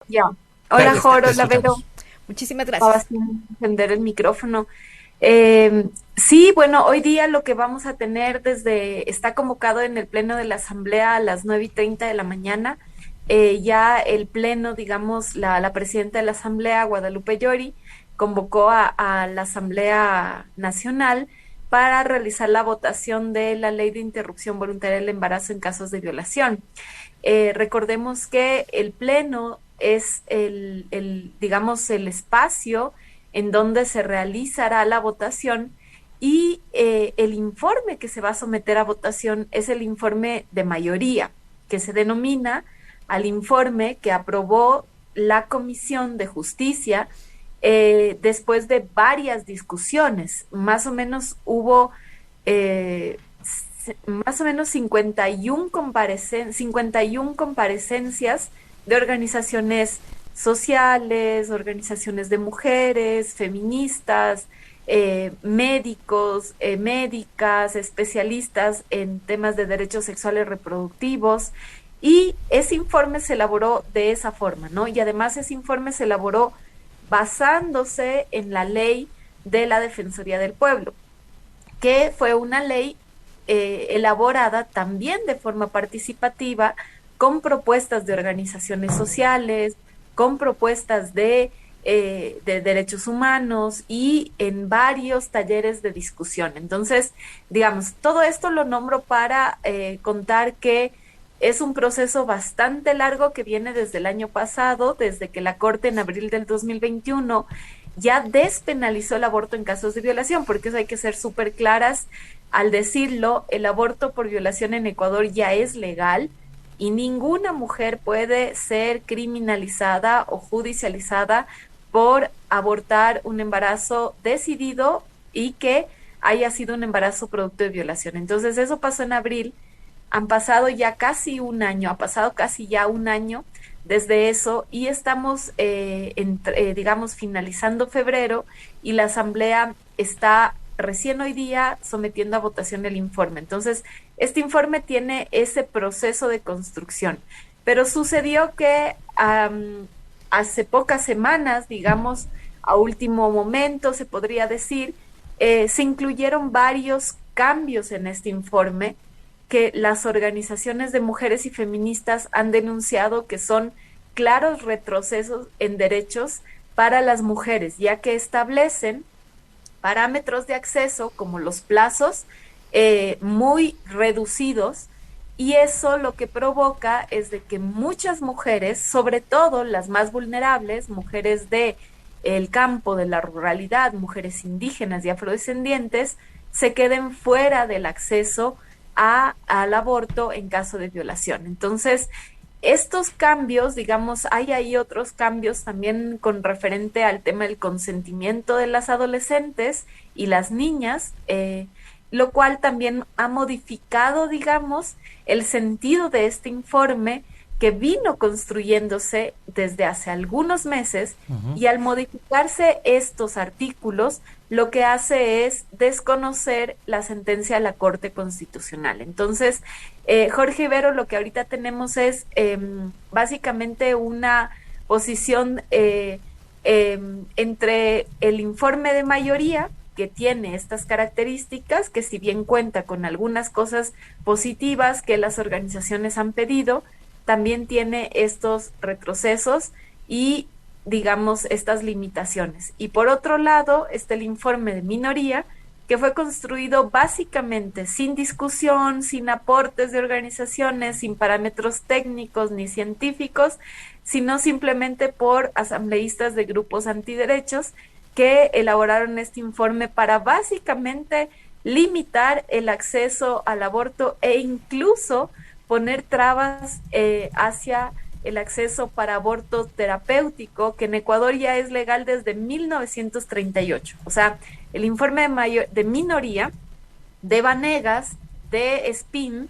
Ya. Ahí Hola, está, Jor, te hola, Vero. escuchamos. Muchísimas Estaba gracias. sin encender el micrófono. Sí, bueno, hoy día lo que vamos a tener está convocado en el Pleno de la Asamblea a las 9:30 de la mañana. Ya el Pleno, digamos, la presidenta de la Asamblea, Guadalupe Llori, convocó a la Asamblea Nacional para realizar la votación de la Ley de Interrupción Voluntaria del Embarazo en casos de violación. Recordemos que el pleno es digamos, el espacio en donde se realizará la votación y el informe que se va a someter a votación es el informe de mayoría, que se denomina al informe que aprobó la Comisión de Justicia después de varias discusiones. Más o menos hubo más o menos 51 comparecencias de organizaciones sociales, organizaciones de mujeres, feministas, médicos, médicas, especialistas en temas de derechos sexuales reproductivos. Y ese informe se elaboró de esa forma, ¿no? Y además ese informe se elaboró basándose en la ley de la Defensoría del Pueblo, que fue una ley elaborada también de forma participativa, con propuestas de organizaciones sociales, con propuestas de derechos humanos y en varios talleres de discusión. Entonces, digamos, todo esto lo nombro para contar que es un proceso bastante largo que viene desde el año pasado, desde que la Corte en abril del 2021 ya despenalizó el aborto en casos de violación, porque eso hay que ser súper claras al decirlo. El aborto por violación en Ecuador ya es legal y ninguna mujer puede ser criminalizada o judicializada por abortar un embarazo decidido y que haya sido un embarazo producto de violación. Entonces, eso pasó en abril. Han pasado ya casi un año, ha pasado casi ya un año desde eso y estamos, digamos, finalizando febrero y la Asamblea está recién hoy día sometiendo a votación el informe. Entonces, este informe tiene ese proceso de construcción, pero sucedió que hace pocas semanas, digamos, a último momento, se podría decir, se incluyeron varios cambios en este informe que las organizaciones de mujeres y feministas han denunciado que son claros retrocesos en derechos para las mujeres, ya que establecen parámetros de acceso como los plazos muy reducidos, y eso lo que provoca es de que muchas mujeres, sobre todo las más vulnerables, mujeres de el campo, de la ruralidad, mujeres indígenas y afrodescendientes, se queden fuera del acceso al aborto en caso de violación. Entonces, estos cambios, digamos, hay ahí otros cambios también con referente al tema del consentimiento de las adolescentes y las niñas, lo cual también ha modificado, digamos, el sentido de este informe que vino construyéndose desde hace algunos meses, y al modificarse estos artículos, lo que hace es desconocer la sentencia de la Corte Constitucional. Entonces, Jorge Ibero, lo que ahorita tenemos es básicamente una posición entre el informe de mayoría, que tiene estas características, que si bien cuenta con algunas cosas positivas que las organizaciones han pedido, también tiene estos retrocesos y, digamos, estas limitaciones. Y por otro lado, está el informe de minoría, que fue construido básicamente sin discusión, sin aportes de organizaciones, sin parámetros técnicos ni científicos, sino simplemente por asambleístas de grupos antiderechos que elaboraron este informe para básicamente limitar el acceso al aborto e incluso poner trabas hacia el acceso para aborto terapéutico, que en Ecuador ya es legal desde 1938. O sea, el informe de minoría de Vanegas, de Spin,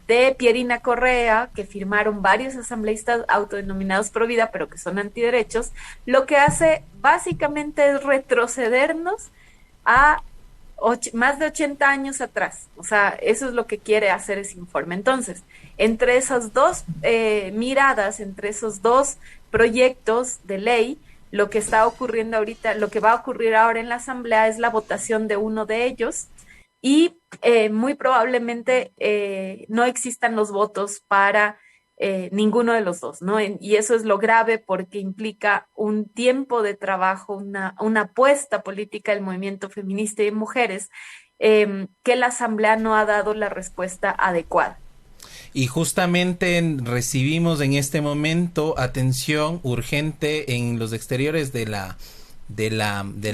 de Pierina Correa, que firmaron varios asambleístas autodenominados pro vida, pero que son antiderechos, lo que hace básicamente es retrocedernos a más de 80 años atrás. O sea, eso es lo que quiere hacer ese informe. Entonces, entre esas dos miradas, entre esos dos proyectos de ley. Lo que está ocurriendo ahorita, lo que va a ocurrir ahora en la Asamblea es la votación de uno de ellos y muy probablemente no existan los votos para ninguno de los dos, ¿no? Y eso es lo grave porque implica un tiempo de trabajo, una apuesta política del movimiento feminista y de mujeres que la Asamblea no ha dado la respuesta adecuada. Y justamente recibimos en este momento atención urgente en los exteriores de la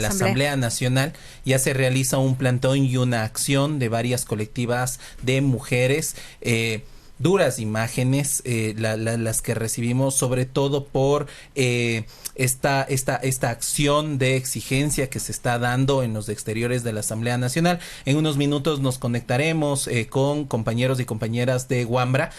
Asamblea Nacional. Ya se realiza un plantón y una acción de varias colectivas de mujeres. Duras imágenes las que recibimos, sobre todo por esta acción de exigencia que se está dando en los exteriores de la Asamblea Nacional. En unos minutos nos conectaremos con compañeros y compañeras de Wambra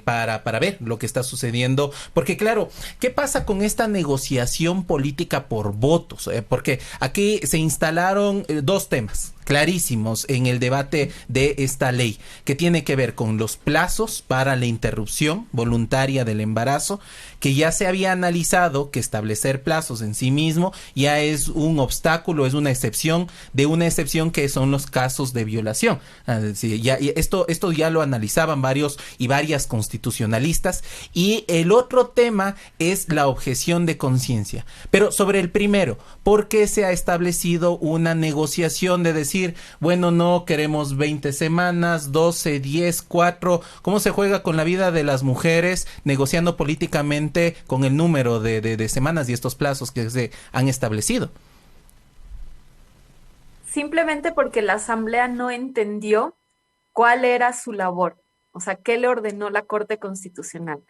para ver lo que está sucediendo, porque claro, ¿qué pasa con esta negociación política por votos? Porque aquí se instalaron dos temas clarísimos en el debate de esta ley, que tiene que ver con los plazos para la interrupción voluntaria del embarazo, que ya se había analizado que establecer plazos en sí mismo ya es un obstáculo, es una excepción de una excepción que son los casos de violación. Esto ya lo analizaban varios y varias constitucionalistas. Y el otro tema es la objeción de conciencia. Pero sobre el primero, ¿por qué se ha establecido una negociación de decir, bueno, no queremos 20 semanas, 12, 10, 4? ¿Cómo se juega con la vida de las mujeres negociando políticamente con el número de semanas y estos plazos que se han establecido? Simplemente porque la Asamblea no entendió cuál era su labor, o sea, qué le ordenó la Corte Constitucional.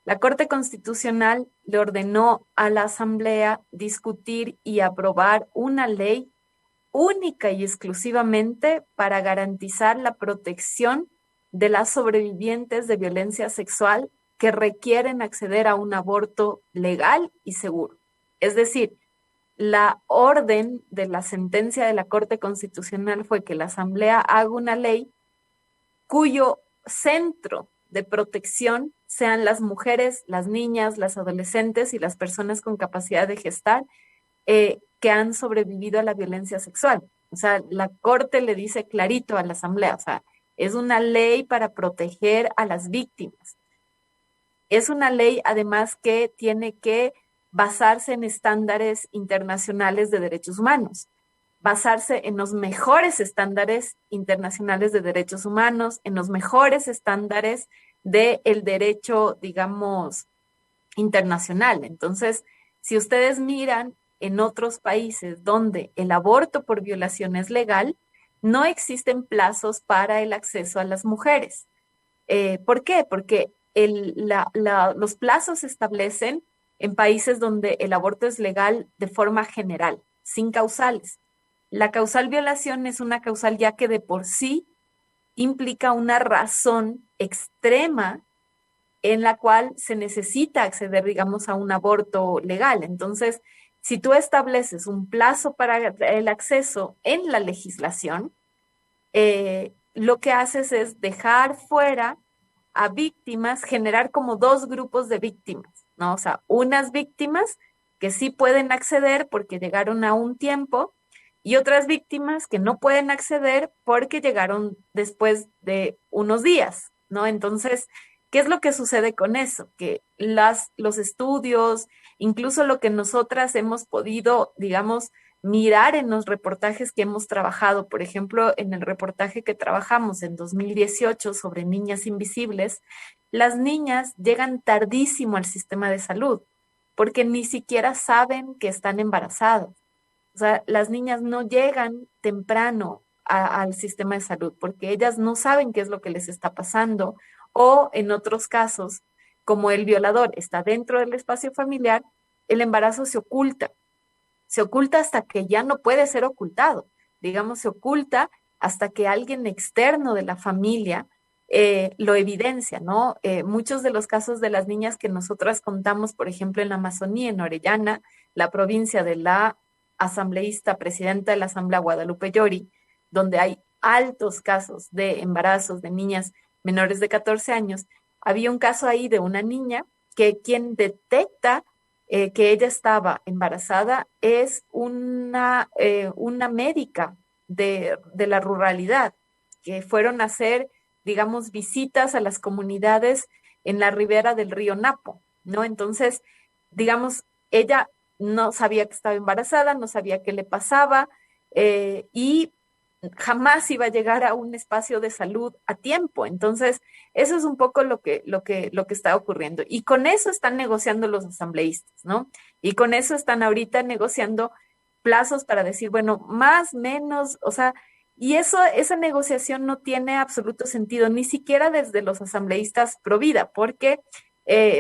La Corte Constitucional le ordenó a la Asamblea discutir y aprobar una ley única y exclusivamente para garantizar la protección de las sobrevivientes de violencia sexual que requieren acceder a un aborto legal y seguro. Es decir, la orden de la sentencia de la Corte Constitucional fue que la Asamblea haga una ley cuyo centro de protección sean las mujeres, las niñas, las adolescentes y las personas con capacidad de gestar que han sobrevivido a la violencia sexual. O sea, la Corte le dice clarito a la Asamblea, o sea, es una ley para proteger a las víctimas. Es una ley, además, que tiene que basarse en estándares internacionales de derechos humanos, basarse en los mejores estándares internacionales de derechos humanos, en los mejores estándares del derecho, digamos, internacional. Entonces, si ustedes miran en otros países donde el aborto por violación es legal, no existen plazos para el acceso a las mujeres. ¿Por qué? Porque los plazos se establecen en países donde el aborto es legal de forma general, sin causales. La causal violación es una causal ya que de por sí implica una razón extrema en la cual se necesita acceder, digamos, a un aborto legal. Entonces, si tú estableces un plazo para el acceso en la legislación, lo que haces es dejar fuera a víctimas, generar como dos grupos de víctimas, ¿no? O sea, unas víctimas que sí pueden acceder porque llegaron a un tiempo y otras víctimas que no pueden acceder porque llegaron después de unos días, ¿no? Entonces, ¿qué es lo que sucede con eso? Que los estudios, incluso lo que nosotras hemos podido, digamos, mirar en los reportajes que hemos trabajado, por ejemplo, en el reportaje que trabajamos en 2018 sobre niñas invisibles, las niñas llegan tardísimo al sistema de salud porque ni siquiera saben que están embarazadas. O sea, las niñas no llegan temprano al sistema de salud porque ellas no saben qué es lo que les está pasando o en otros casos, como el violador está dentro del espacio familiar, el embarazo se oculta hasta que ya no puede ser ocultado, digamos, se oculta hasta que alguien externo de la familia lo evidencia, ¿no? Muchos de los casos de las niñas que nosotras contamos, por ejemplo, en la Amazonía, en Orellana, la provincia de la asambleísta, presidenta de la Asamblea Guadalupe Llori, donde hay altos casos de embarazos de niñas menores de 14 años, había un caso ahí de una niña que quien detecta que ella estaba embarazada es una médica de la ruralidad, que fueron a hacer, digamos, visitas a las comunidades en la ribera del río Napo, ¿no? Entonces, digamos, ella no sabía que estaba embarazada, no sabía qué le pasaba, y jamás iba a llegar a un espacio de salud a tiempo. Entonces, eso es un poco lo que está ocurriendo. Y con eso están negociando los asambleístas, ¿no? Y con eso están ahorita negociando plazos para decir, bueno, más, menos, o sea, y eso, esa negociación no tiene absoluto sentido, ni siquiera desde los asambleístas pro vida, porque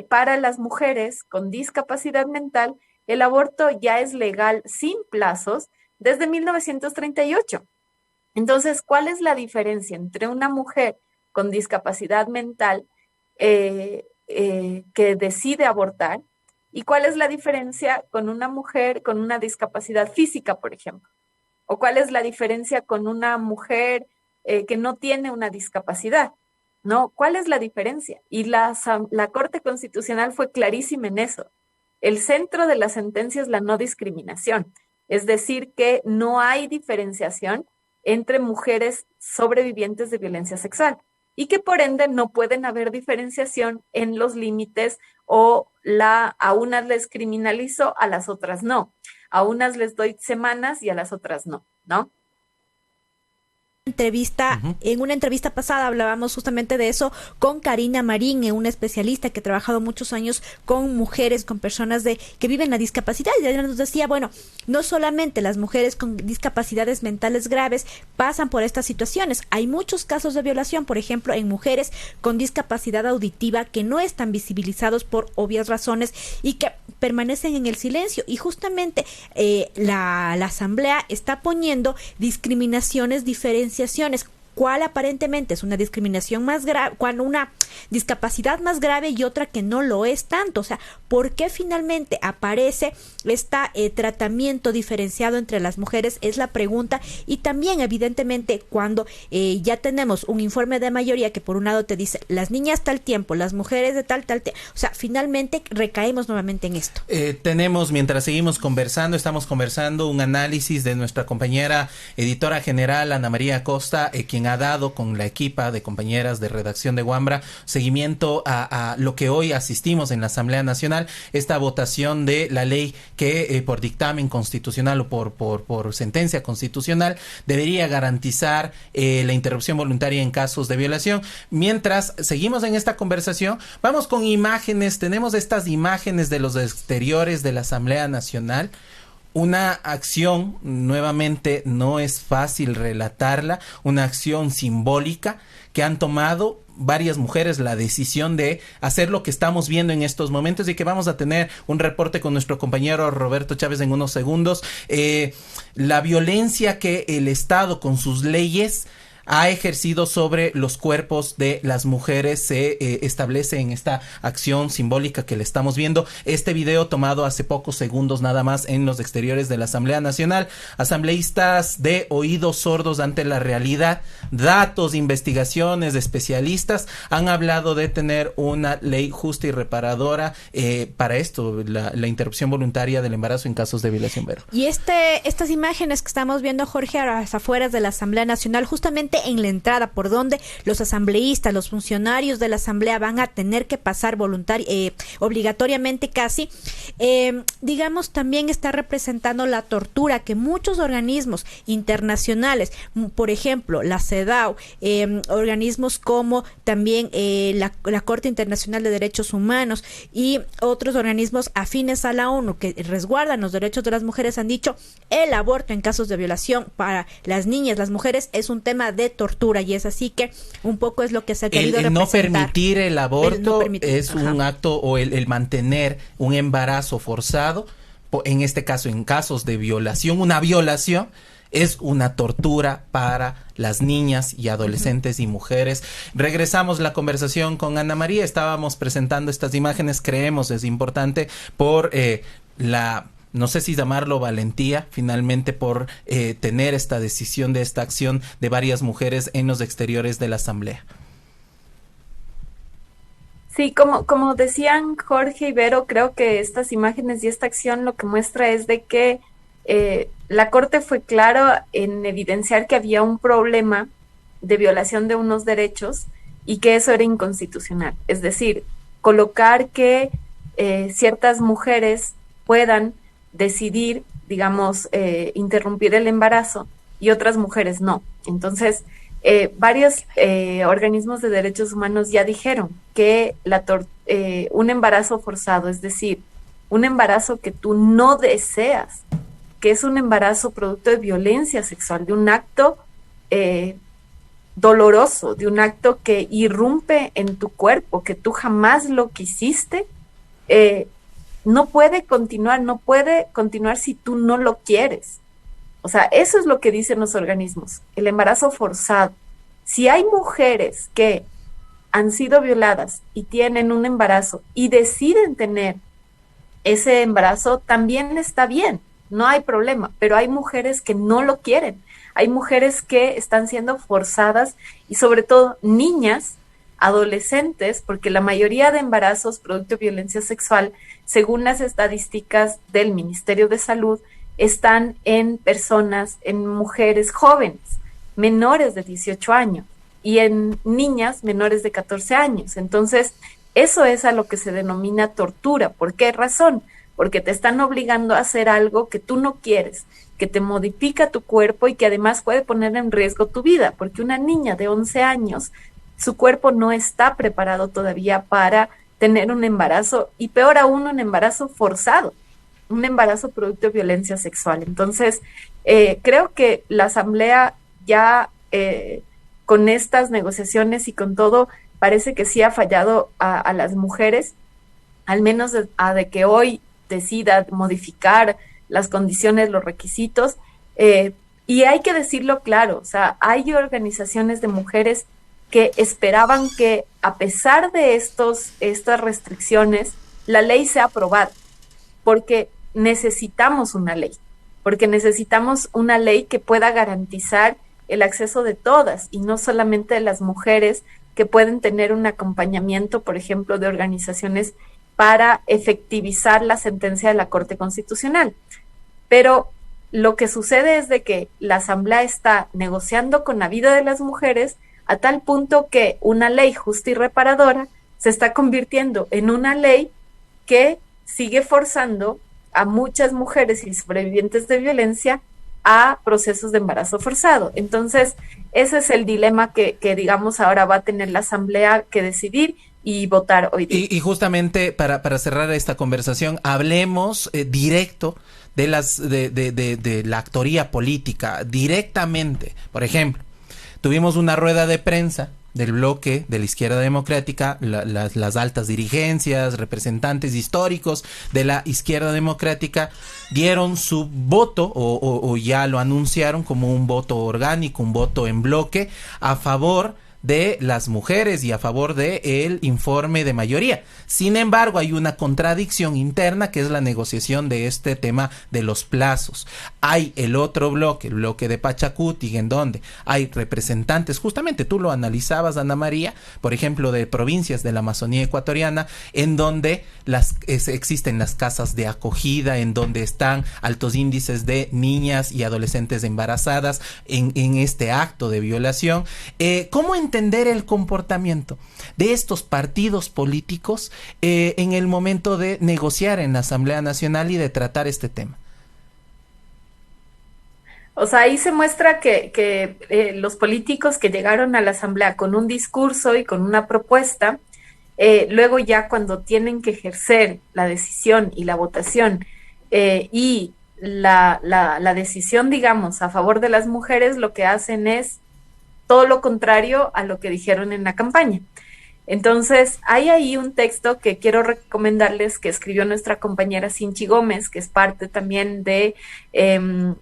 para las mujeres con discapacidad mental, el aborto ya es legal sin plazos desde 1938. Entonces, ¿cuál es la diferencia entre una mujer con discapacidad mental que decide abortar y cuál es la diferencia con una mujer con una discapacidad física, por ejemplo? ¿O cuál es la diferencia con una mujer que no tiene una discapacidad? ¿No? ¿Cuál es la diferencia? Y la Corte Constitucional fue clarísima en eso. El centro de la sentencia es la no discriminación, es decir, que no hay diferenciación entre mujeres sobrevivientes de violencia sexual y que por ende no pueden haber diferenciación en los límites o a unas les criminalizo, a las otras no. A unas les doy semanas y a las otras no, ¿no? En una entrevista pasada hablábamos justamente de eso con Karina Marín, una especialista que ha trabajado muchos años con mujeres, con personas que viven la discapacidad, y ella nos decía, bueno, no solamente las mujeres con discapacidades mentales graves pasan por estas situaciones, hay muchos casos de violación, por ejemplo, en mujeres con discapacidad auditiva que no están visibilizados por obvias razones y que permanecen en el silencio, y justamente la asamblea está poniendo discriminaciones, diferenciaciones, cuál aparentemente es una discriminación más grave, cuando una discapacidad más grave y otra que no lo es tanto. O sea, ¿por qué finalmente aparece este tratamiento diferenciado entre las mujeres? Es la pregunta. Y también, evidentemente, cuando ya tenemos un informe de mayoría que por un lado te dice las niñas tal tiempo, las mujeres de tal tiempo, o sea, finalmente recaemos nuevamente en esto. Tenemos, mientras seguimos conversando, estamos conversando un análisis de nuestra compañera editora general Ana María Costa, quien ha dado con la equipa de compañeras de redacción de Wambra seguimiento a lo que hoy asistimos en la Asamblea Nacional, esta votación de la ley que por dictamen constitucional o por sentencia constitucional debería garantizar la interrupción voluntaria en casos de violación. Mientras seguimos en esta conversación, vamos con imágenes. Tenemos estas imágenes de los exteriores de la Asamblea Nacional. Una acción, nuevamente, no es fácil relatarla, una acción simbólica que han tomado varias mujeres la decisión de hacer lo que estamos viendo en estos momentos, y que vamos a tener un reporte con nuestro compañero Roberto Chávez en unos segundos. La violencia que el Estado con sus leyes ha ejercido sobre los cuerpos de las mujeres se establece en esta acción simbólica que le estamos viendo. Este video tomado hace pocos segundos nada más en los exteriores de la Asamblea Nacional. Asambleístas de oídos sordos ante la realidad, datos, investigaciones de especialistas han hablado de tener una ley justa y reparadora para esto, la interrupción voluntaria del embarazo en casos de violación. Vero. Y estas imágenes que estamos viendo, Jorge, a las afueras de la Asamblea Nacional, justamente en la entrada por donde los asambleístas, los funcionarios de la Asamblea van a tener que pasar obligatoriamente casi, digamos, también está representando la tortura que muchos organismos internacionales, por ejemplo, la CEDAW, organismos como también la Corte Internacional de Derechos Humanos y otros organismos afines a la ONU que resguardan los derechos de las mujeres, han dicho el aborto en casos de violación para las niñas, las mujeres, es un tema de tortura, y es así que un poco es lo que se ha querido representar. No permitir el aborto es un acto, o el mantener un embarazo forzado, en este caso en casos de violación, una violación es una tortura para las niñas y adolescentes y mujeres. Regresamos la conversación con Ana María. Estábamos presentando estas imágenes, creemos es importante por no sé si llamarlo valentía, finalmente, por tener esta decisión de esta acción de varias mujeres en los exteriores de la Asamblea. Sí, como decían Jorge y Vero, creo que estas imágenes y esta acción lo que muestra es de que la Corte fue clara en evidenciar que había un problema de violación de unos derechos y que eso era inconstitucional. Es decir, colocar que ciertas mujeres puedan decidir, digamos, interrumpir el embarazo y otras mujeres no. Entonces, varios organismos de derechos humanos ya dijeron que un embarazo forzado, es decir, un embarazo que tú no deseas, que es un embarazo producto de violencia sexual, de un acto doloroso, de un acto que irrumpe en tu cuerpo, que tú jamás lo quisiste, no puede continuar si tú no lo quieres. O sea, eso es lo que dicen los organismos, el embarazo forzado. Si hay mujeres que han sido violadas y tienen un embarazo y deciden tener ese embarazo, también está bien, no hay problema, pero hay mujeres que no lo quieren, hay mujeres que están siendo forzadas y sobre todo niñas, adolescentes, porque la mayoría de embarazos producto de violencia sexual, según las estadísticas del Ministerio de Salud, están en personas, en mujeres jóvenes, menores de 18 años y en niñas menores de 14 años. Entonces, eso es a lo que se denomina tortura. ¿Por qué razón? Porque te están obligando a hacer algo que tú no quieres, que te modifica tu cuerpo y que además puede poner en riesgo tu vida, porque una niña de 11 años, su cuerpo no está preparado todavía para tener un embarazo y peor aún un embarazo forzado, un embarazo producto de violencia sexual. Entonces, creo que la Asamblea ya con estas negociaciones y con todo, parece que sí ha fallado a las mujeres, al menos de que hoy decida modificar las condiciones, los requisitos, y hay que decirlo claro, o sea, hay organizaciones de mujeres que esperaban que a pesar de estas restricciones, la ley sea aprobada, porque necesitamos una ley, que pueda garantizar el acceso de todas y no solamente de las mujeres que pueden tener un acompañamiento, por ejemplo, de organizaciones para efectivizar la sentencia de la Corte Constitucional. Pero lo que sucede es de que la Asamblea está negociando con la vida de las mujeres a tal punto que una ley justa y reparadora se está convirtiendo en una ley que sigue forzando a muchas mujeres y sobrevivientes de violencia a procesos de embarazo forzado. Entonces, ese es el dilema que digamos, ahora va a tener la Asamblea que decidir y votar hoy día. Y justamente para cerrar esta conversación, hablemos directo de de la actoría política, directamente. Por ejemplo, tuvimos una rueda de prensa del bloque de la Izquierda Democrática, las altas dirigencias, representantes históricos de la Izquierda Democrática dieron su voto o ya lo anunciaron como un voto orgánico, un voto en bloque a favor de las mujeres y a favor de el informe de mayoría. Sin embargo, hay una contradicción interna que es la negociación de este tema de los plazos. Hay el otro bloque, el bloque de Pachacuti, en donde hay representantes, justamente tú lo analizabas, Ana María, por ejemplo, de provincias de la Amazonía ecuatoriana, en donde existen las casas de acogida, en donde están altos índices de niñas y adolescentes embarazadas en este acto de violación. ¿Cómo entender el comportamiento de estos partidos políticos en el momento de negociar en la Asamblea Nacional y de tratar este tema? O sea, ahí se muestra que los políticos que llegaron a la Asamblea con un discurso y con una propuesta, luego ya cuando tienen que ejercer la decisión y la votación y la decisión, digamos, a favor de las mujeres, lo que hacen es todo lo contrario a lo que dijeron en la campaña. Entonces, hay ahí un texto que quiero recomendarles que escribió nuestra compañera Sinchi Gómez, que es parte también de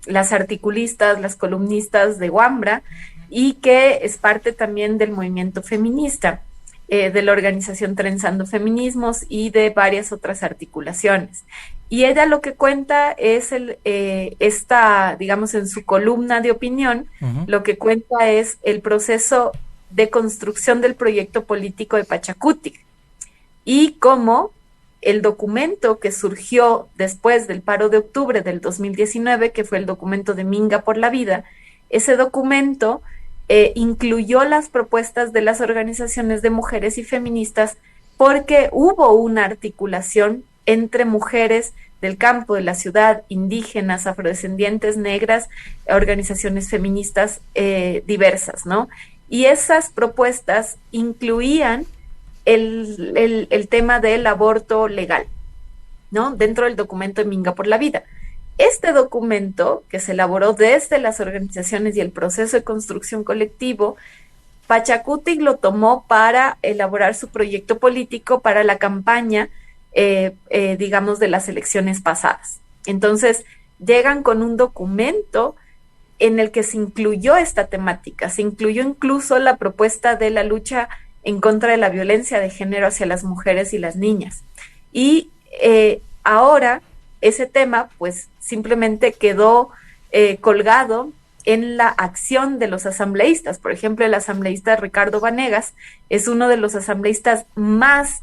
las articulistas, las columnistas de Wambra, y que es parte también del movimiento feminista, de la organización Trenzando Feminismos y de varias otras articulaciones. Y ella lo que cuenta es digamos, en su columna de opinión, lo que cuenta es el proceso de construcción del proyecto político de Pachacuti. y cómo el documento que surgió después del paro de octubre del 2019, que fue el documento de Minga por la Vida, ese documento incluyó las propuestas de las organizaciones de mujeres y feministas porque hubo una articulación entre mujeres del campo, de la ciudad, indígenas, afrodescendientes, negras, organizaciones feministas diversas, ¿no? Y esas propuestas incluían el tema del aborto legal, ¿no? Dentro del documento de Minga por la Vida. Este documento, que se elaboró desde las organizaciones y el proceso de construcción colectivo, Pachacutic lo tomó para elaborar su proyecto político para la campaña, digamos, de las elecciones pasadas. Entonces, llegan con un documento en el que se incluyó esta temática, se incluyó incluso la propuesta de la lucha en contra de la violencia de género hacia las mujeres y las niñas. Y ahora ese tema pues simplemente quedó colgado en la acción de los asambleístas. Por ejemplo, el asambleísta Ricardo Vanegas es uno de los asambleístas más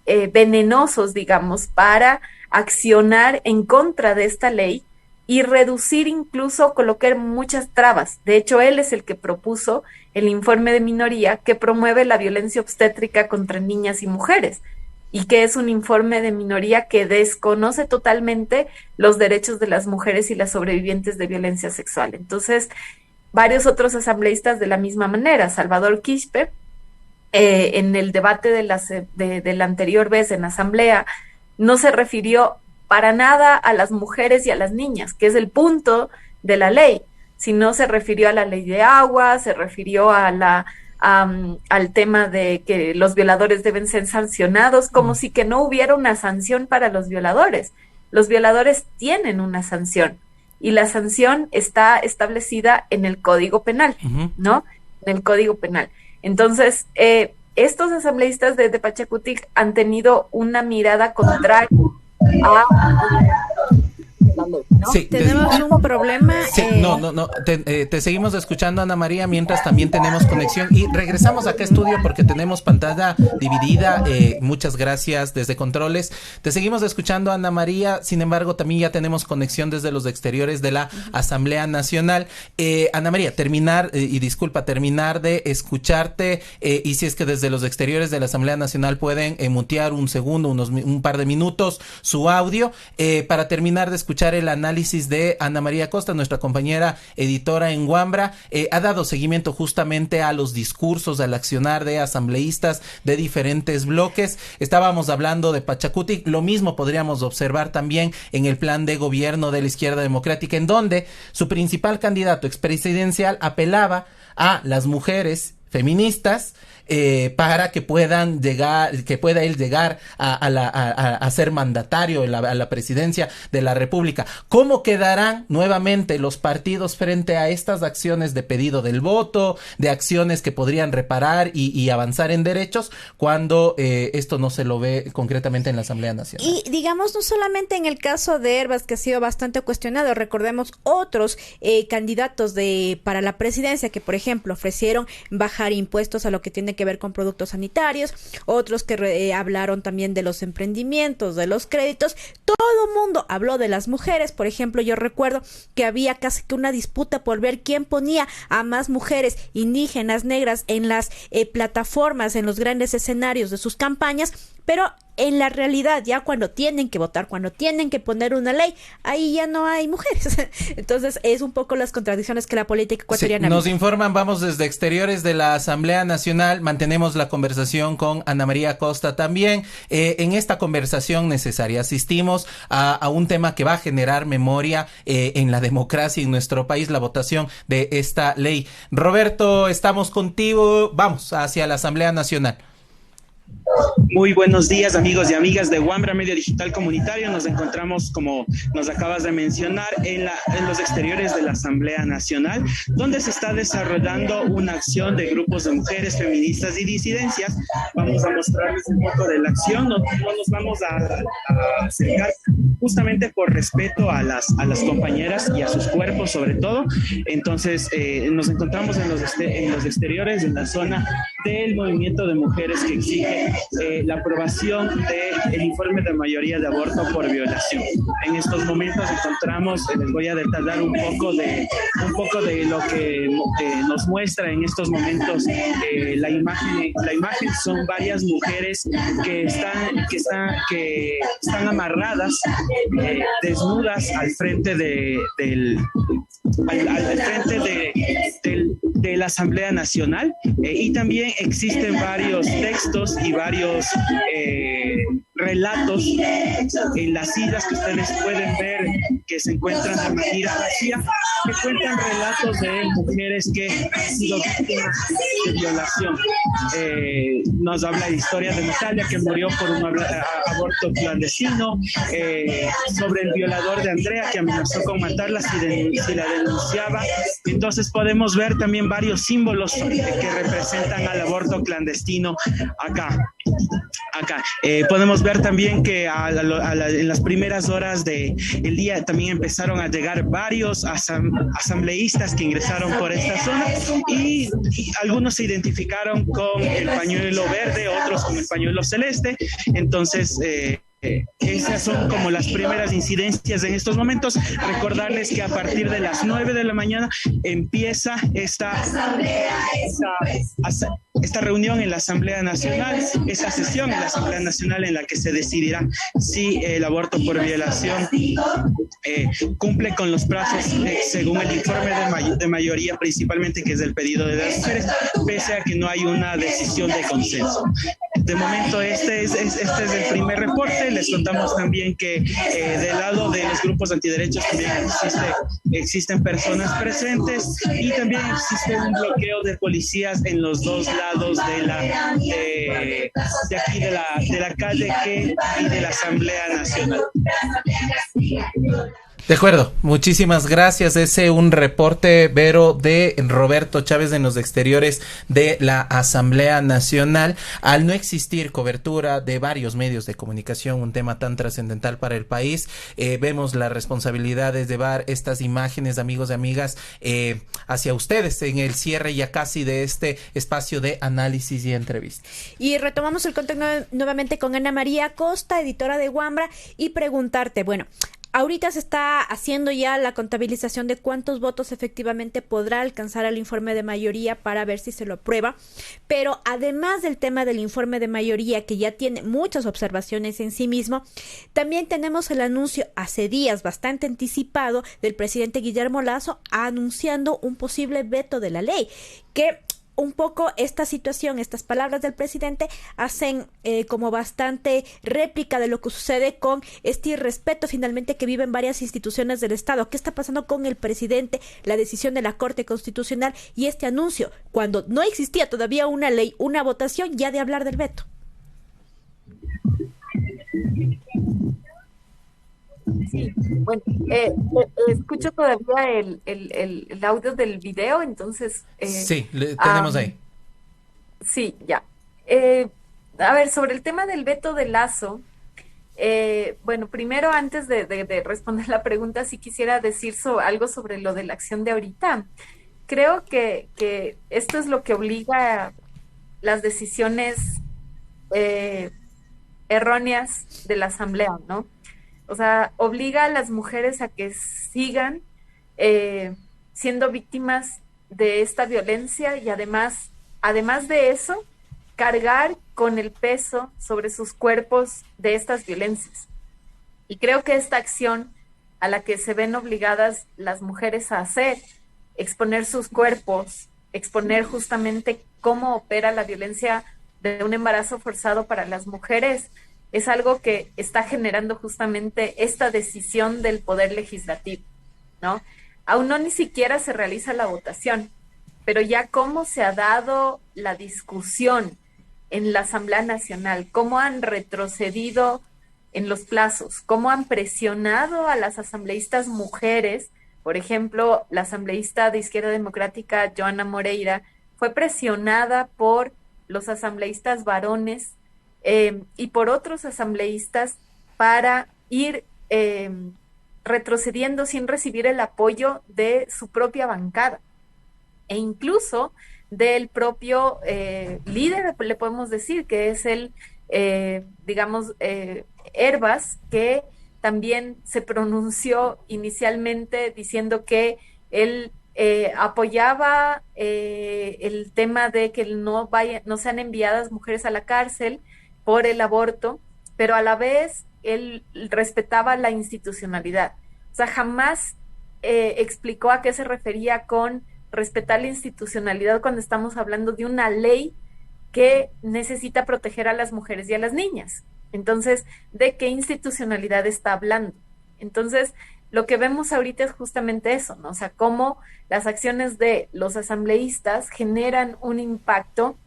venenosos, digamos, para accionar en contra de esta ley y reducir, incluso colocar muchas trabas. De hecho, él es el que propuso el informe de minoría que promueve la violencia obstétrica contra niñas y mujeres, y que es un informe de minoría que desconoce totalmente los derechos de las mujeres y las sobrevivientes de violencia sexual. Entonces, varios otros asambleístas de la misma manera. Salvador Quispe, en el debate de la anterior vez en asamblea, no se refirió para nada a las mujeres y a las niñas, que es el punto de la ley, sino se refirió a la ley de agua, se refirió al tema de que los violadores deben ser sancionados, como si que no hubiera una sanción para los violadores. Los violadores tienen una sanción, y la sanción está establecida en el Código Penal, ¿no? En el Código Penal. Entonces, estos asambleístas de Pachacutic han tenido una mirada contraria ¿no? Sí, tenemos un problema. Sí, te seguimos escuchando, Ana María, mientras también tenemos conexión y regresamos acá a estudio porque tenemos pantalla dividida. Muchas gracias desde controles. Te seguimos escuchando, Ana María. Sin embargo, también ya tenemos conexión desde los exteriores de la Asamblea Nacional. Ana María, terminar de escucharte, y si es que desde los exteriores de la Asamblea Nacional pueden mutear un segundo, un par de minutos su audio, para terminar de escuchar el análisis de Ana María Costa, nuestra compañera editora en Wambra. Ha dado seguimiento justamente a los discursos, al accionar de asambleístas de diferentes bloques. Estábamos hablando de Pachacutic, lo mismo podríamos observar también en el plan de gobierno de la izquierda democrática, en donde su principal candidato expresidencial apelaba a las mujeres feministas para que pueda él llegar a ser mandatario a la presidencia de la República. ¿Cómo quedarán nuevamente los partidos frente a estas acciones de pedido del voto, de acciones que podrían reparar y avanzar en derechos, cuando esto no se lo ve concretamente en la Asamblea Nacional? Y digamos, no solamente en el caso de Herbas, que ha sido bastante cuestionado, recordemos otros candidatos para la presidencia que, por ejemplo, ofrecieron bajar impuestos a lo que tiene que ver con productos sanitarios, otros que hablaron también de los emprendimientos, de los créditos. Todo el mundo habló de las mujeres. Por ejemplo, yo recuerdo que había casi que una disputa por ver quién ponía a más mujeres indígenas, negras en las plataformas, en los grandes escenarios de sus campañas, pero en la realidad, ya cuando tienen que votar, cuando tienen que poner una ley, ahí ya no hay mujeres. Entonces, es un poco las contradicciones que la política ecuatoriana nos informan, vamos desde exteriores de la Asamblea Nacional, mantenemos la conversación con Ana María Costa también. En esta conversación necesaria asistimos a un tema que va a generar memoria en la democracia en nuestro país, la votación de esta ley. Roberto, estamos contigo, vamos hacia la Asamblea Nacional. Muy buenos días, amigos y amigas de Wambra Medio Digital Comunitario. Nos encontramos, como nos acabas de mencionar, en los exteriores de la Asamblea Nacional, donde se está desarrollando una acción de grupos de mujeres, feministas y disidencias. Vamos a mostrarles un poco de la acción. No nos vamos a acercar justamente por respeto a las compañeras y a sus cuerpos, sobre todo. Entonces, nos encontramos en los exteriores, en la zona del movimiento de mujeres que exige la aprobación del informe de mayoría de aborto por violación. En estos momentos encontramos, les voy a detallar un poco de lo que nos muestra en estos momentos la imagen. La imagen son varias mujeres que están amarradas, desnudas al frente de la Asamblea Nacional, y también existen varios textos y varios relatos en las sillas que ustedes pueden ver que se encuentran de manera vacía, que cuentan relatos de mujeres que han sido víctimas de violación. Nos habla de historia de Natalia, que murió por un aborto clandestino, sobre el violador de Andrea, que amenazó con matarla si la denunciaba. Entonces podemos ver también varios símbolos que representan al aborto clandestino acá. Podemos ver también que en las primeras horas del día también empezaron a llegar varios asambleístas que ingresaron por esta zona, y algunos se identificaron con el pañuelo verde, otros con el pañuelo celeste. Entonces esas son como las primeras incidencias en estos momentos. Recordarles que a partir de las 9 de la mañana empieza esta reunión en la Asamblea Nacional, esta sesión en la Asamblea Nacional, en la que se decidirá si el aborto por violación cumple con los plazos según el informe de mayoría, principalmente, que es el pedido de las mujeres, pese a que no hay una decisión de consenso. De momento este es el primer reporte. Les contamos también que del lado de los grupos antiderechos también existen personas presentes, y también existe un bloqueo de policías en los dos lados de aquí de la calle y de la Asamblea Nacional. De acuerdo, muchísimas gracias. Ese un reporte, Vero, de Roberto Chávez en los exteriores de la Asamblea Nacional. Al no existir cobertura de varios medios de comunicación, un tema tan trascendental para el país, vemos la responsabilidad de llevar estas imágenes, amigos y amigas, hacia ustedes en el cierre ya casi de este espacio de análisis y entrevistas. Y retomamos el contacto nuevamente con Ana María Costa, editora de Wambra, y preguntarte, bueno, ahorita se está haciendo ya la contabilización de cuántos votos efectivamente podrá alcanzar el informe de mayoría para ver si se lo aprueba, pero además del tema del informe de mayoría, que ya tiene muchas observaciones en sí mismo, también tenemos el anuncio hace días bastante anticipado del presidente Guillermo Lasso anunciando un posible veto de la ley, que un poco esta situación, estas palabras del presidente hacen como bastante réplica de lo que sucede con este irrespeto finalmente que viven varias instituciones del Estado. ¿Qué está pasando con el presidente, la decisión de la Corte Constitucional y este anuncio, cuando no existía todavía una ley, una votación, ya de hablar del veto? Sí, bueno, escucho todavía el audio del video, entonces... sí, tenemos ahí. Sí, ya. A ver, sobre el tema del veto de Lasso, bueno, primero, antes de responder la pregunta, sí quisiera decir algo sobre lo de la acción de ahorita. Creo que esto es lo que obliga a las decisiones erróneas de la Asamblea, ¿no? O sea, obliga a las mujeres a que sigan siendo víctimas de esta violencia, y además de eso, cargar con el peso sobre sus cuerpos de estas violencias. Y creo que esta acción a la que se ven obligadas las mujeres a hacer, exponer sus cuerpos, exponer justamente cómo opera la violencia de un embarazo forzado para las mujeres, es algo que está generando justamente esta decisión del Poder Legislativo, ¿no? Aún no ni siquiera se realiza la votación, pero ya cómo se ha dado la discusión en la Asamblea Nacional, cómo han retrocedido en los plazos, cómo han presionado a las asambleístas mujeres. Por ejemplo, la asambleísta de Izquierda Democrática, Joana Moreira, fue presionada por los asambleístas varones y por otros asambleístas para ir retrocediendo sin recibir el apoyo de su propia bancada, e incluso del propio líder, le podemos decir, que es el digamos, Herbas, que también se pronunció inicialmente diciendo que él apoyaba el tema de que no sean enviadas mujeres a la cárcel por el aborto, pero a la vez él respetaba la institucionalidad. O sea, jamás explicó a qué se refería con respetar la institucionalidad cuando estamos hablando de una ley que necesita proteger a las mujeres y a las niñas. Entonces, ¿de qué institucionalidad está hablando? Entonces, lo que vemos ahorita es justamente eso, ¿no? O sea, cómo las acciones de los asambleístas generan un impacto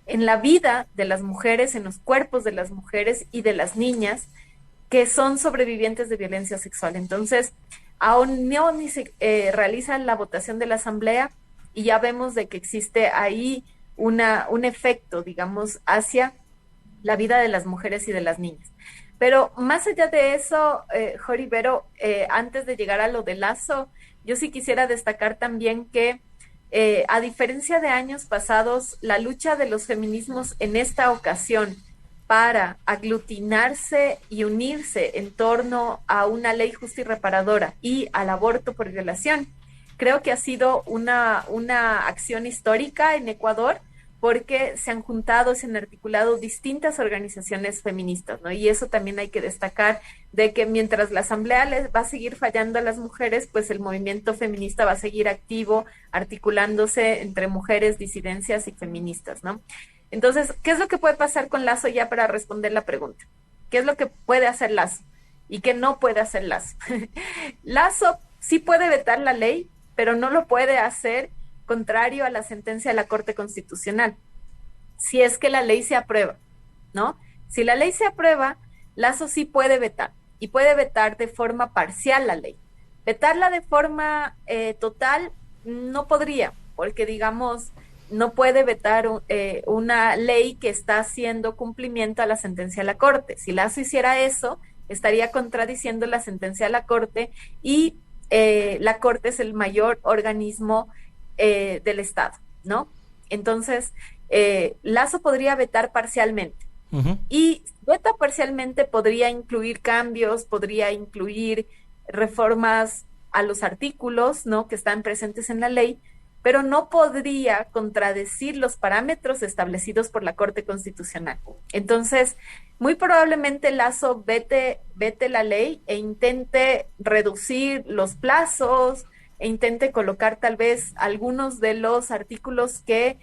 en la vida de las mujeres, en los cuerpos de las mujeres y de las niñas que son sobrevivientes de violencia sexual. Entonces, aún no ni se realiza la votación de la asamblea y ya vemos de que existe ahí un efecto, digamos, hacia la vida de las mujeres y de las niñas. Pero más allá de eso, Jori, Vero, antes de llegar a lo de Lazo, yo sí quisiera destacar también que a diferencia de años pasados, la lucha de los feminismos en esta ocasión para aglutinarse y unirse en torno a una ley justa y reparadora y al aborto por violación, creo que ha sido una acción histórica en Ecuador, porque se han juntado, se han articulado distintas organizaciones feministas, ¿no? Y eso también hay que destacar, de que mientras la asamblea les va a seguir fallando a las mujeres, pues el movimiento feminista va a seguir activo, articulándose entre mujeres, disidencias y feministas, ¿no? Entonces, ¿qué es lo que puede pasar con Lazo ya para responder la pregunta? ¿Qué es lo que puede hacer Lazo y qué no puede hacer Lazo? Lazo sí puede vetar la ley, pero no lo puede hacer contrario a la sentencia de la Corte Constitucional, si es que la ley se aprueba, ¿no? Si la ley se aprueba, Lazo sí puede vetar, y puede vetar de forma parcial la ley. Vetarla de forma total no podría, porque digamos, no puede vetar una ley que está haciendo cumplimiento a la sentencia de la Corte. Si Lazo hiciera eso, estaría contradiciendo la sentencia de la Corte, y la Corte es el mayor organismo del Estado, ¿no? Entonces, Lazo podría vetar parcialmente. Uh-huh. Y veta parcialmente podría incluir cambios, podría incluir reformas a los artículos, ¿no?, que están presentes en la ley, pero no podría contradecir los parámetros establecidos por la Corte Constitucional. Entonces, muy probablemente Lazo vete la ley e intente reducir los plazos, e intente colocar tal vez algunos de los artículos que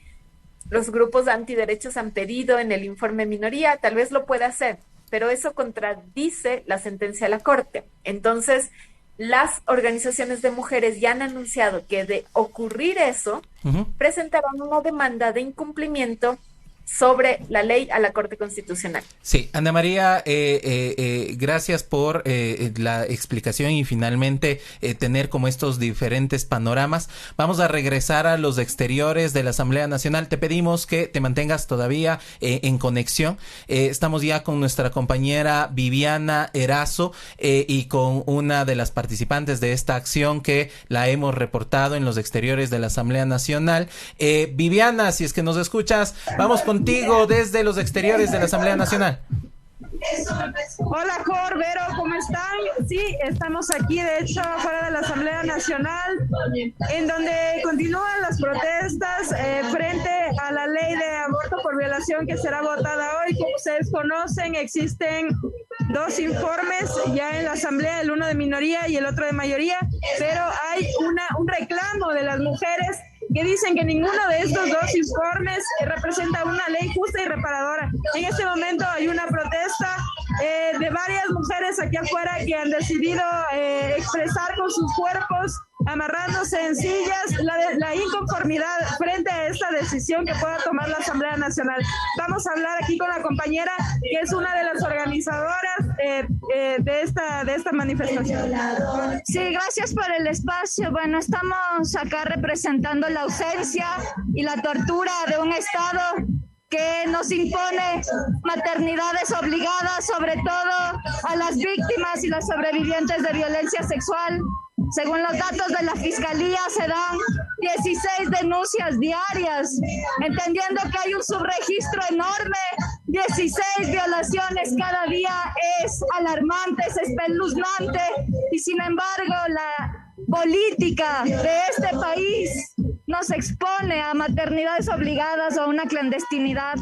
los grupos antiderechos han pedido en el informe minoría, tal vez lo pueda hacer, pero eso contradice la sentencia de la Corte. Entonces, las organizaciones de mujeres ya han anunciado que de ocurrir eso, uh-huh, presentarán una demanda de incumplimiento sobre la ley a la Corte Constitucional. Sí, Ana María, gracias por la explicación y finalmente tener como estos diferentes panoramas. Vamos a regresar a los exteriores de la Asamblea Nacional. Te pedimos que te mantengas todavía en conexión. Estamos ya con nuestra compañera Viviana Erazo y con una de las participantes de esta acción que la hemos reportado en los exteriores de la Asamblea Nacional. Viviana, si es que nos escuchas, vamos contigo desde los exteriores de la Asamblea Nacional. Hola, Jor, Vero, ¿cómo están? Sí, estamos aquí, de hecho, fuera de la Asamblea Nacional, en donde continúan las protestas frente a la ley de aborto por violación que será votada hoy. Como ustedes conocen, existen dos informes ya en la Asamblea, el uno de minoría y el otro de mayoría, pero hay un reclamo de las mujeres que dicen que ninguno de estos dos informes representa una ley justa y reparadora. En este momento hay una protesta de varias mujeres aquí afuera que han decidido expresar con sus cuerpos, amarrándose en sillas, la inconformidad frente a esta decisión que pueda tomar la Asamblea Nacional. Vamos a hablar aquí con la compañera que es una de las organizadoras de esta manifestación. Sí, gracias por el espacio. Bueno, estamos acá representando la ausencia y la tortura de un Estado que nos impone maternidades obligadas, sobre todo a las víctimas y las sobrevivientes de violencia sexual. Según los datos de la Fiscalía, se dan 16 denuncias diarias, entendiendo que hay un subregistro enorme 16 violaciones cada día es alarmante, es espeluznante, y sin embargo la política de este país nos expone a maternidades obligadas o a una clandestinidad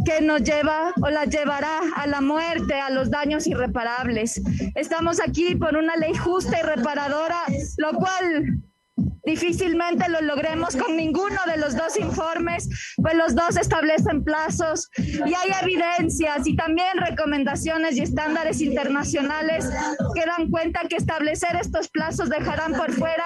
que nos lleva o la llevará a la muerte, a los daños irreparables. Estamos aquí por una ley justa y reparadora, lo cual difícilmente lo logremos con ninguno de los dos informes, pues los dos establecen plazos y hay evidencias y también recomendaciones y estándares internacionales que dan cuenta que establecer estos plazos dejarán por fuera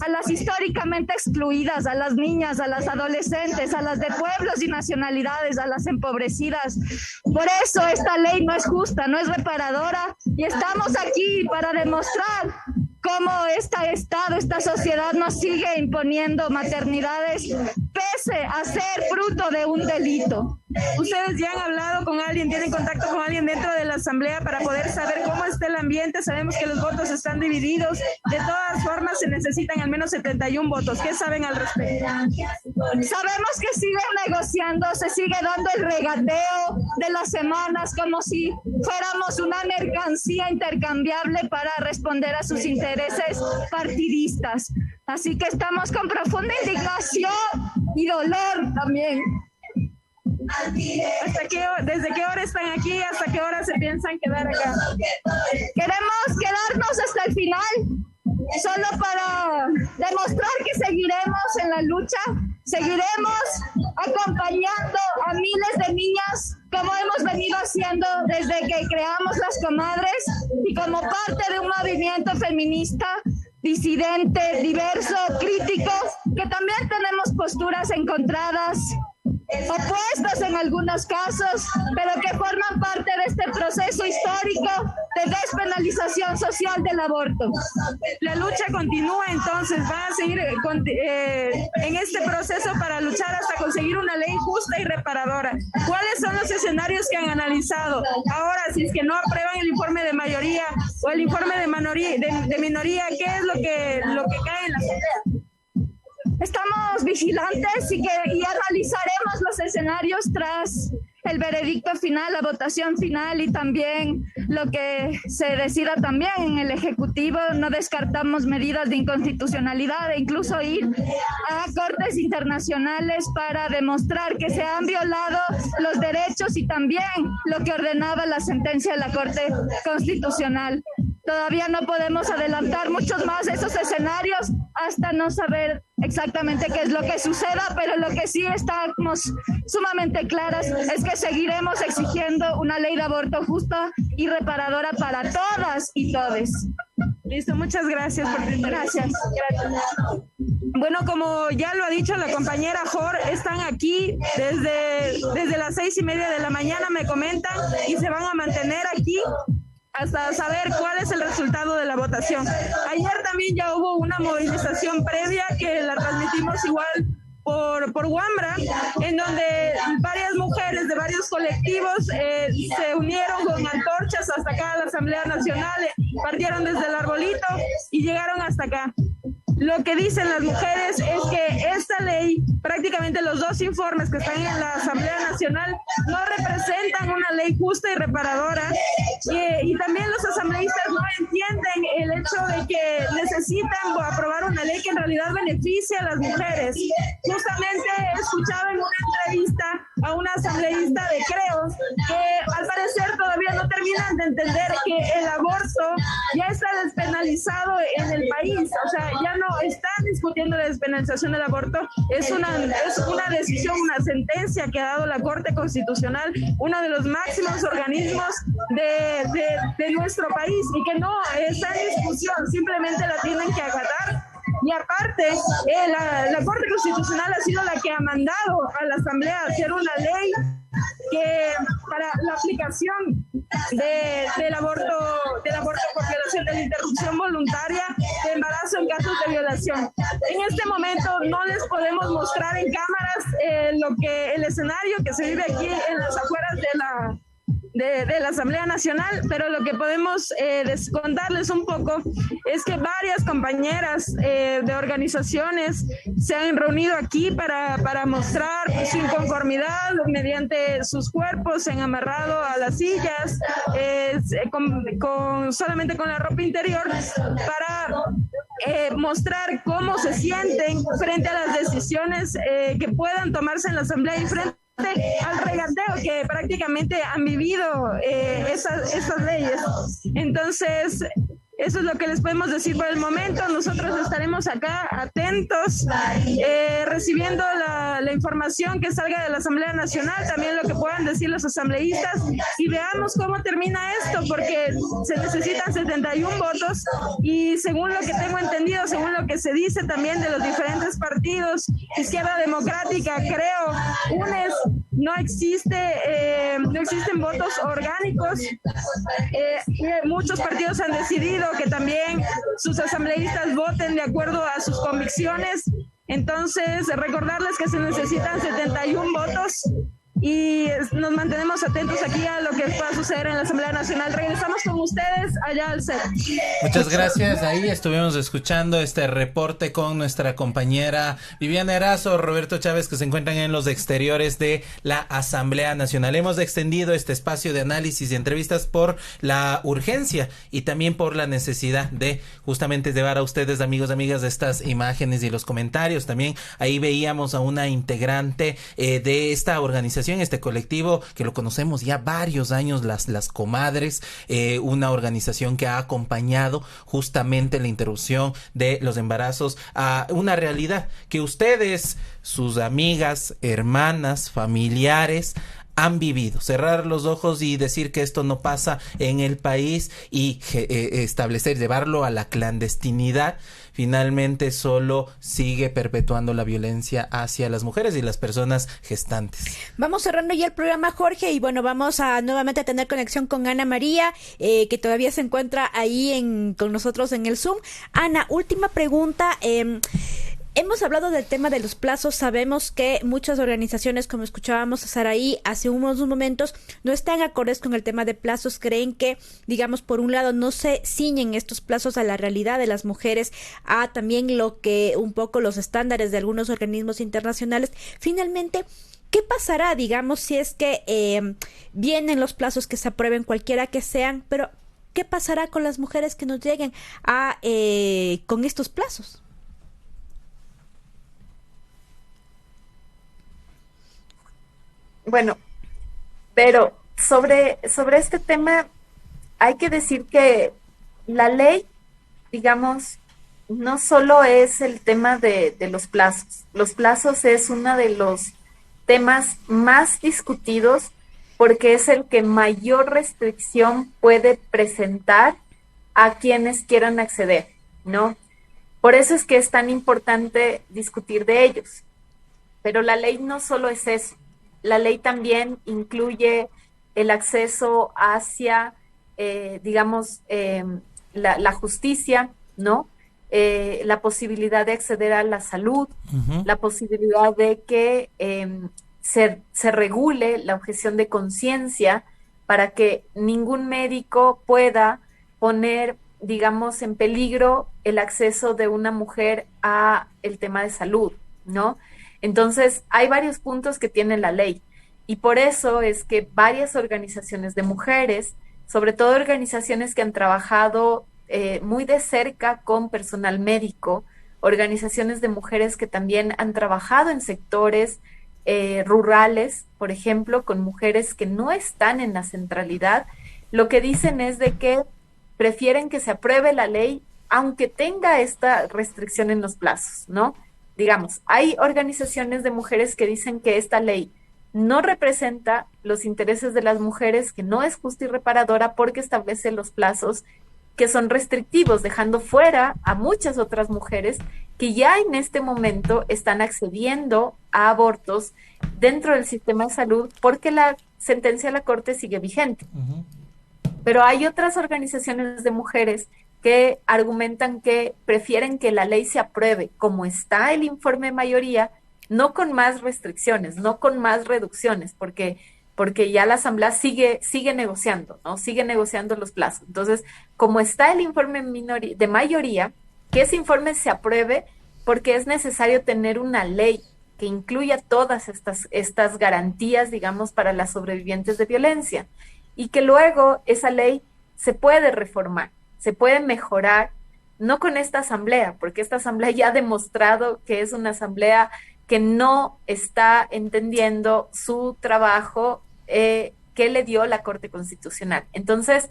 a las históricamente excluidas, a las niñas, a las adolescentes, a las de pueblos y nacionalidades, a las empobrecidas. Por eso esta ley no es justa, no es reparadora, y estamos aquí para demostrar cómo este Estado, esta sociedad nos sigue imponiendo maternidades pese a ser fruto de un delito. ¿Ustedes ya han hablado con alguien, tienen contacto con alguien dentro de la asamblea para poder saber cómo está el ambiente? Sabemos que los votos están divididos. De todas formas, se necesitan al menos 71 votos. ¿Qué saben al respecto? Sabemos que siguen negociando, se sigue dando el regateo de las semanas como si fuéramos una mercancía intercambiable para responder a sus intereses partidistas. Así que estamos con profunda indignación y dolor también. ¿Desde qué hora están aquí? ¿Hasta qué hora se piensan quedar acá? Queremos quedarnos hasta el final, solo para demostrar que seguiremos en la lucha, seguiremos acompañando a miles de niñas como hemos venido haciendo desde que creamos las comadres y como parte de un movimiento feminista disidente, diverso, crítico, que también tenemos posturas encontradas, opuestas en algunos casos, pero que forman parte de este proceso histórico de despenalización social del aborto. La lucha continúa, entonces van a seguir en este proceso para luchar hasta conseguir una ley justa y reparadora. ¿Cuáles son los escenarios que han analizado? Ahora, si es que no aprueban el informe de mayoría o el informe de minoría, ¿qué es lo que cae en la asamblea? Estamos vigilantes y analizaremos los escenarios tras el veredicto final, la votación final y también lo que se decida también en el Ejecutivo. No descartamos medidas de inconstitucionalidad e incluso ir a cortes internacionales para demostrar que se han violado los derechos y también lo que ordenaba la sentencia de la Corte Constitucional. Todavía no podemos adelantar muchos más de esos escenarios hasta no saber exactamente qué es lo que suceda, pero lo que sí estamos sumamente claras es que seguiremos exigiendo una ley de aborto justa y reparadora para todas y todes. Listo, muchas gracias por tu intervención. Gracias. Bueno, como ya lo ha dicho la compañera Jor, están aquí desde las 6:30 de la mañana, me comentan, y se van a mantener aquí hasta saber cuál es el resultado de la votación. Ayer también ya hubo una movilización previa que la transmitimos igual por Wambra, en donde varias mujeres de varios colectivos se unieron con antorchas hasta acá a la Asamblea Nacional, partieron desde el arbolito y llegaron hasta acá. Lo que dicen las mujeres es que esta ley, prácticamente los dos informes que están en la Asamblea Nacional, no representan una ley justa y reparadora, y también los asambleístas no entienden el hecho de que necesitan aprobar una ley que en realidad beneficie a las mujeres. Justamente escuchaba en una entrevista a una asambleísta de Creos que al parecer todavía no terminan de entender que el aborto ya está despenalizado en el país. O sea, ya no están discutiendo la despenalización del aborto, es una decisión, una sentencia que ha dado la Corte Constitucional, uno de los máximos organismos de nuestro país, y que no está en discusión, simplemente la tienen que acatar. Y aparte, la Corte Constitucional ha sido la que ha mandado a la Asamblea a hacer una ley que para la aplicación del aborto por violación, de la interrupción voluntaria de embarazo en casos de violación. En este momento no les podemos mostrar en cámaras el escenario que se vive aquí en las afueras de la Asamblea Nacional, pero lo que podemos contarles un poco es que varias compañeras de organizaciones se han reunido aquí para mostrar su inconformidad mediante sus cuerpos, se han amarrado a las sillas solamente con la ropa interior para mostrar cómo se sienten frente a las decisiones que puedan tomarse en la Asamblea y frente al regateo que prácticamente han vivido estas leyes. Entonces, eso es lo que les podemos decir por el momento. Nosotros estaremos acá atentos, recibiendo la información que salga de la Asamblea Nacional, también lo que puedan decir los asambleístas, y veamos cómo termina esto, porque se necesitan 71 votos y según lo que tengo entendido, según lo que se dice también de los diferentes partidos, Izquierda Democrática, creo, UNES, no existen votos orgánicos. Muchos partidos han decidido que también sus asambleístas voten de acuerdo a sus convicciones. Entonces, recordarles que se necesitan 71 votos y nos mantenemos atentos aquí a lo que pueda suceder en la Asamblea Nacional. Regresamos con ustedes allá al set. Muchas gracias. Ahí estuvimos escuchando este reporte con nuestra compañera Viviana Erazo, Roberto Chávez, que se encuentran en los exteriores de la Asamblea Nacional. Hemos extendido este espacio de análisis y entrevistas por la urgencia y también por la necesidad de justamente llevar a ustedes, amigos y amigas, estas imágenes y los comentarios. También ahí veíamos a una integrante de esta organización, este colectivo que lo conocemos ya varios años, las comadres, una organización que ha acompañado justamente la interrupción de los embarazos a una realidad que ustedes, sus amigas, hermanas, familiares, han vivido. Cerrar los ojos y decir que esto no pasa en el país y llevarlo a la clandestinidad, finalmente solo sigue perpetuando la violencia hacia las mujeres y las personas gestantes. Vamos cerrando ya el programa, Jorge, y bueno, vamos a nuevamente tener conexión con Ana María, que todavía se encuentra ahí con nosotros en el Zoom. Ana, última pregunta. Hemos hablado del tema de los plazos. Sabemos que muchas organizaciones, como escuchábamos a Saraí hace unos momentos, no están acordes con el tema de plazos. Creen que, digamos, por un lado no se ciñen estos plazos a la realidad de las mujeres, a también lo que un poco los estándares de algunos organismos internacionales. Finalmente, ¿qué pasará, digamos, si es que vienen los plazos que se aprueben, cualquiera que sean, pero qué pasará con las mujeres que nos lleguen con estos plazos? Bueno, pero sobre este tema hay que decir que la ley, digamos, no solo es el tema de los plazos. Los plazos es uno de los temas más discutidos porque es el que mayor restricción puede presentar a quienes quieran acceder, ¿no? Por eso es que es tan importante discutir de ellos. Pero la ley no solo es eso. La ley también incluye el acceso hacia, la justicia, ¿no? La posibilidad de acceder a la salud, la posibilidad de que se regule la objeción de conciencia para que ningún médico pueda poner, digamos, en peligro el acceso de una mujer a el tema de salud, ¿no? Entonces, hay varios puntos que tiene la ley y por eso es que varias organizaciones de mujeres, sobre todo organizaciones que han trabajado muy de cerca con personal médico, organizaciones de mujeres que también han trabajado en sectores rurales, por ejemplo, con mujeres que no están en la centralidad, lo que dicen es de que prefieren que se apruebe la ley aunque tenga esta restricción en los plazos, ¿no? Digamos, hay organizaciones de mujeres que dicen que esta ley no representa los intereses de las mujeres, que no es justa y reparadora porque establece los plazos que son restrictivos, dejando fuera a muchas otras mujeres que ya en este momento están accediendo a abortos dentro del sistema de salud porque la sentencia de la Corte sigue vigente. Pero hay otras organizaciones de mujeres que argumentan que prefieren que la ley se apruebe como está el informe de mayoría, no con más restricciones, no con más reducciones, porque porque ya la Asamblea sigue negociando, ¿no? Sigue negociando los plazos. Entonces, como está el informe de mayoría, que ese informe se apruebe porque es necesario tener una ley que incluya todas estas garantías, digamos, para las sobrevivientes de violencia, y que luego esa ley se puede reformar, se puede mejorar, no con esta asamblea, porque esta asamblea ya ha demostrado que es una asamblea que no está entendiendo su trabajo que le dio la Corte Constitucional. Entonces,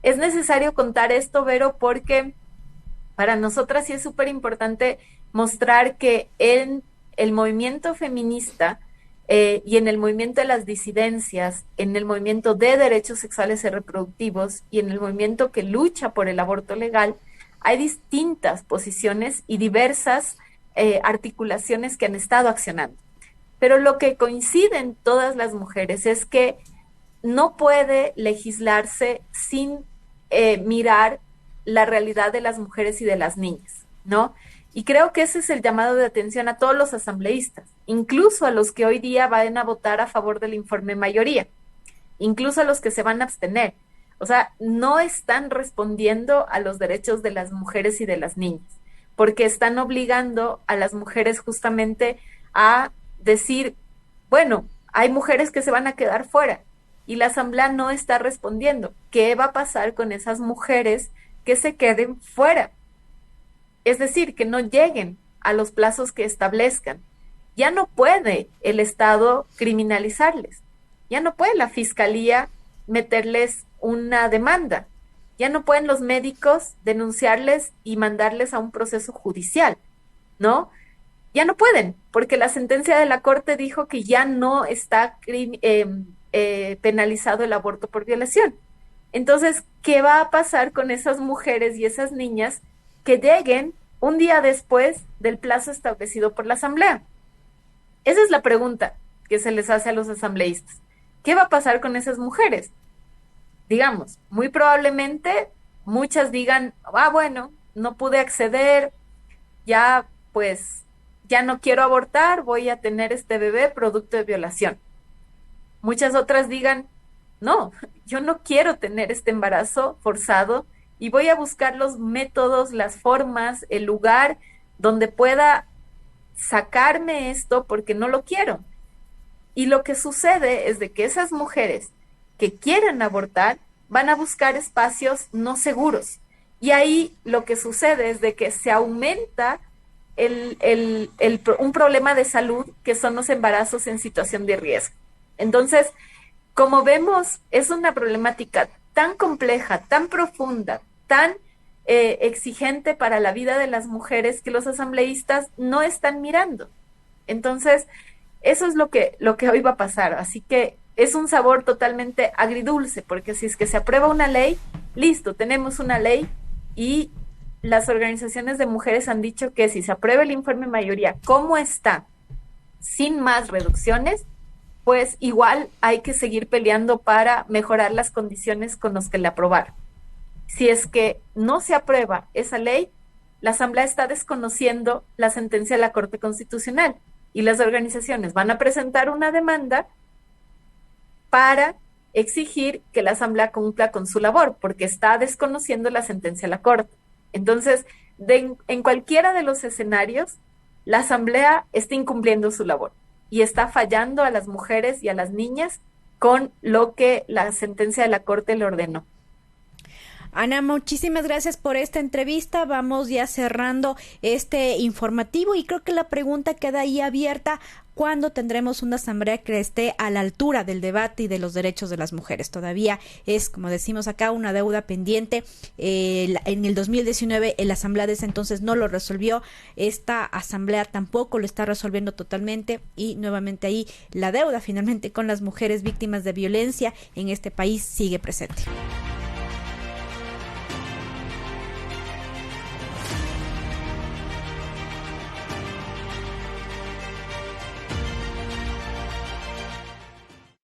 es necesario contar esto, Vero, porque para nosotras sí es súper importante mostrar que en el movimiento feminista y en el movimiento de las disidencias, en el movimiento de derechos sexuales y reproductivos y en el movimiento que lucha por el aborto legal, hay distintas posiciones y diversas articulaciones que han estado accionando. Pero lo que coinciden todas las mujeres es que no puede legislarse sin mirar la realidad de las mujeres y de las niñas, ¿no? Y creo que ese es el llamado de atención a todos los asambleístas, incluso a los que hoy día van a votar a favor del informe mayoría, incluso a los que se van a abstener. O sea, no están respondiendo a los derechos de las mujeres y de las niñas, porque están obligando a las mujeres justamente a decir, bueno, hay mujeres que se van a quedar fuera y la asamblea no está respondiendo. ¿Qué va a pasar con esas mujeres que se queden fuera? Es decir, que no lleguen a los plazos que establezcan. Ya no puede el Estado criminalizarles, ya no puede la Fiscalía meterles una demanda, ya no pueden los médicos denunciarles y mandarles a un proceso judicial, ¿no? Ya no pueden, porque la sentencia de la Corte dijo que ya no está penalizado el aborto por violación. Entonces, ¿qué va a pasar con esas mujeres y esas niñas que lleguen un día después del plazo establecido por la Asamblea? Esa es la pregunta que se les hace a los asambleístas. ¿Qué va a pasar con esas mujeres? Digamos, muy probablemente muchas digan, bueno, no pude acceder, ya pues, ya no quiero abortar, voy a tener este bebé producto de violación. Muchas otras digan, no, yo no quiero tener este embarazo forzado y voy a buscar los métodos, las formas, el lugar donde pueda sacarme esto porque no lo quiero. Y lo que sucede es de que esas mujeres que quieren abortar van a buscar espacios no seguros. Y ahí lo que sucede es de que se aumenta un problema de salud que son los embarazos en situación de riesgo. Entonces, como vemos, es una problemática tan compleja, tan profunda, tan exigente para la vida de las mujeres que los asambleístas no están mirando. Entonces, eso es lo que hoy va a pasar. Así que es un sabor totalmente agridulce, porque si es que se aprueba una ley, listo, tenemos una ley y las organizaciones de mujeres han dicho que si se aprueba el informe mayoría como está, sin más reducciones, pues igual hay que seguir peleando para mejorar las condiciones con las que le aprobaron. Si es que no se aprueba esa ley, la Asamblea está desconociendo la sentencia de la Corte Constitucional y las organizaciones van a presentar una demanda para exigir que la Asamblea cumpla con su labor, porque está desconociendo la sentencia de la Corte. Entonces, en cualquiera de los escenarios, la Asamblea está incumpliendo su labor y está fallando a las mujeres y a las niñas con lo que la sentencia de la Corte le ordenó. Ana, muchísimas gracias por esta entrevista. Vamos ya cerrando este informativo y creo que la pregunta queda ahí abierta. ¿Cuándo tendremos una asamblea que esté a la altura del debate y de los derechos de las mujeres? Todavía es, como decimos acá, una deuda pendiente. En el 2019 la asamblea de ese entonces no lo resolvió. Esta asamblea tampoco lo está resolviendo totalmente y nuevamente ahí la deuda finalmente con las mujeres víctimas de violencia en este país sigue presente.